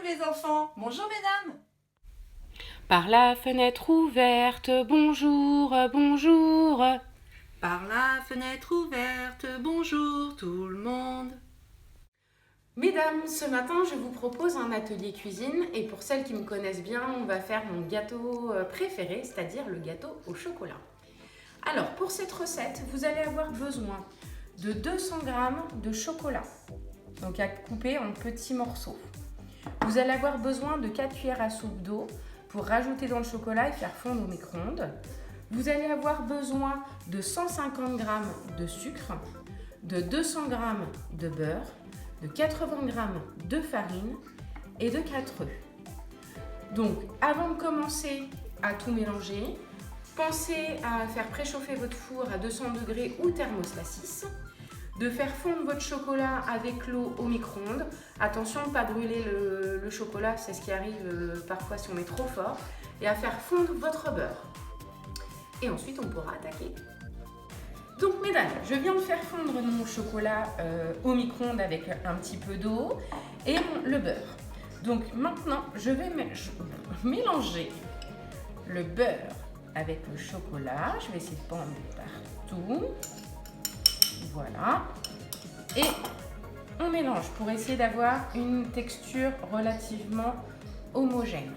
les enfants, bonjour mesdames. Par la fenêtre ouverte, bonjour, bonjour. Par la fenêtre ouverte, bonjour tout le monde. Mesdames, ce matin, je vous propose un atelier cuisine et pour celles qui me connaissent bien, on va faire mon gâteau préféré, c'est-à-dire le gâteau au chocolat. Alors, pour cette recette, vous allez avoir besoin de 200 g de chocolat, donc à couper en petits morceaux. Vous allez avoir besoin de 4 cuillères à soupe d'eau pour rajouter dans le chocolat et faire fondre au micro-ondes. Vous allez avoir besoin de 150 g de sucre, de 200 g de beurre, de 80 g de farine et de 4 œufs. Donc, avant de commencer à tout mélanger, pensez à faire préchauffer votre four à 200 degrés ou thermostat 6, de faire fondre votre chocolat avec l'eau au micro-ondes. Attention de ne pas brûler le chocolat, c'est ce qui arrive parfois si on met trop fort, et à faire fondre votre beurre. Et ensuite, on pourra attaquer. Donc, mesdames, je viens de faire fondre mon chocolat au micro-ondes avec un petit peu d'eau et le beurre. Donc, maintenant, je vais mélanger le beurre avec le chocolat. Je vais essayer de pas en mettre partout. Voilà. Et on mélange pour essayer d'avoir une texture relativement homogène.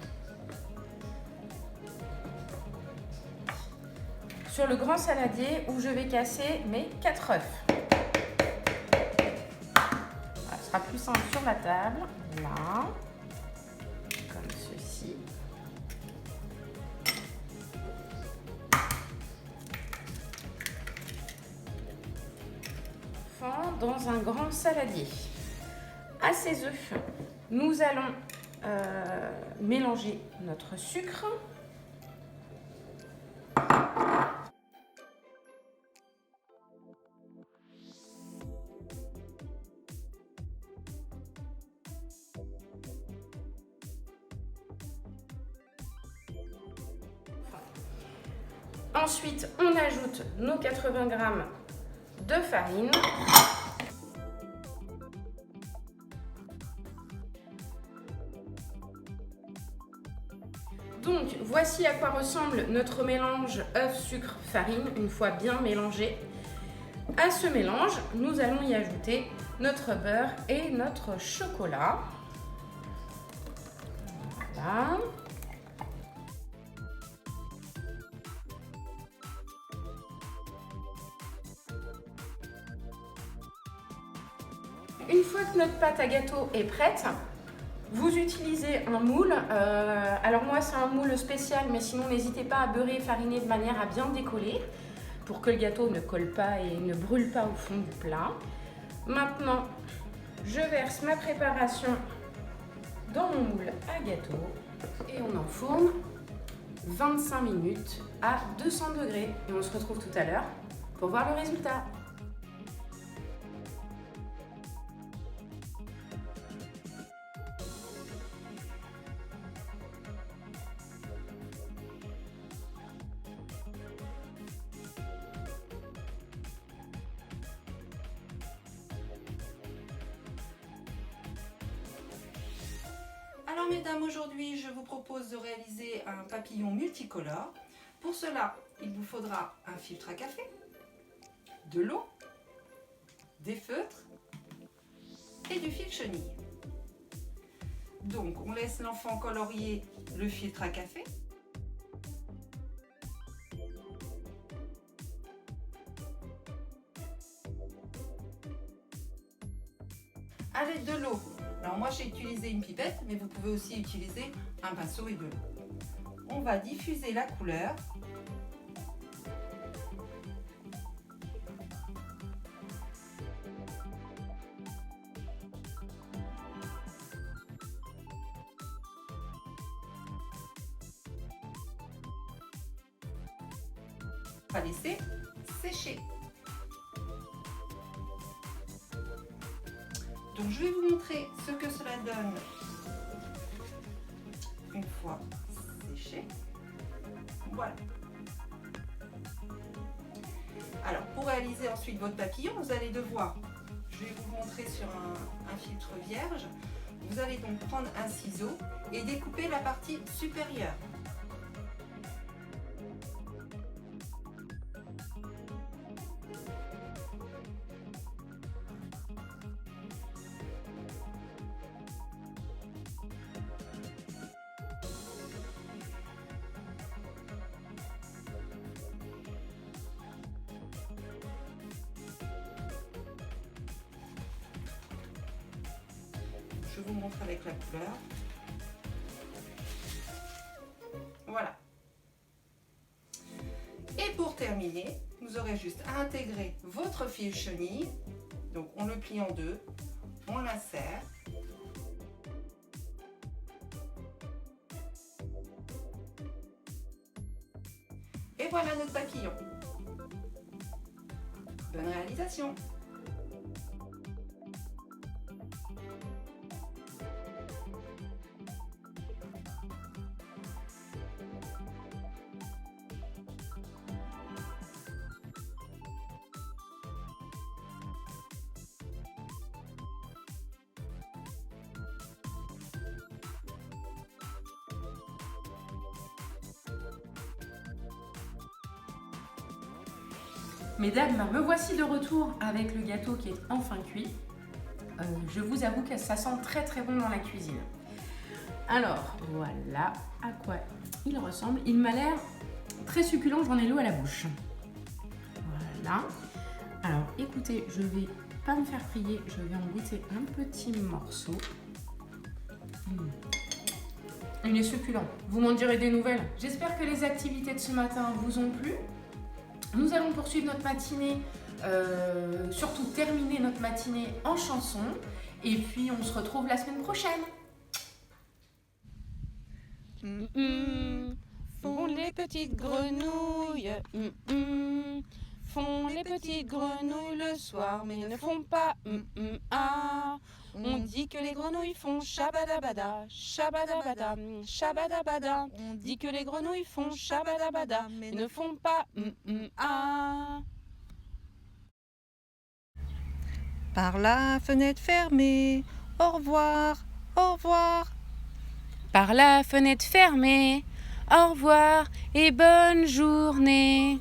Sur le grand saladier où je vais casser mes 4 œufs. Voilà, ce sera plus simple sur la table. Là. Comme ceci. Dans un grand saladier. À ces œufs, nous allons mélanger notre sucre. Ensuite, on ajoute nos 80 g de farine. Donc, voici à quoi ressemble notre mélange œuf, sucre, farine, une fois bien mélangé. À ce mélange, nous allons y ajouter notre beurre et notre chocolat. Voilà. Une fois que notre pâte à gâteau est prête, vous utilisez un moule. Alors moi, c'est un moule spécial, mais sinon, n'hésitez pas à beurrer et fariner de manière à bien décoller pour que le gâteau ne colle pas et ne brûle pas au fond du plat. Maintenant, je verse ma préparation dans mon moule à gâteau et on enfourne 25 minutes à 200 degrés. Et on se retrouve tout à l'heure pour voir le résultat. Alors mesdames, aujourd'hui je vous propose de réaliser un papillon multicolore. Pour cela, il vous faudra un filtre à café, de l'eau, des feutres et du fil chenille. Donc on laisse l'enfant colorier le filtre à café. Avec de l'eau. Alors moi j'ai utilisé une pipette, mais vous pouvez aussi utiliser un pinceau et de l'eau. On va diffuser la couleur. On va laisser sécher. Donc je vais vous montrer ce que cela donne une fois séché. Voilà. Alors pour réaliser ensuite votre papillon, vous allez devoir, je vais vous montrer sur un filtre vierge, Vous allez donc prendre un ciseau et découper la partie supérieure. Je vous montre avec la couleur. Voilà. Et pour terminer, vous aurez juste à intégrer votre fil chenille. Donc on le plie en deux, on l'insère. Et voilà notre papillon. Bonne réalisation! Mesdames, me voici de retour avec le gâteau qui est enfin cuit. Je vous avoue que ça sent très très bon dans la cuisine. Alors, voilà à quoi il ressemble. Il m'a l'air très succulent, j'en ai l'eau à la bouche. Voilà. Alors, écoutez, je vais pas me faire prier, je vais en goûter un petit morceau. Il est succulent. Vous m'en direz des nouvelles. J'espère que les activités de ce matin vous ont plu. Nous allons poursuivre notre matinée, surtout terminer notre matinée en chanson. Et puis, on se retrouve la semaine prochaine. Font les petites grenouilles, font les petites grenouilles le soir, mais ne font pas ah. On dit que les grenouilles font shabadabada, shabadabada, shabadabada. On dit que les grenouilles font shabadabada, mais ne font pas ah. Par la fenêtre fermée, au revoir, au revoir. Par la fenêtre fermée, au revoir et bonne journée.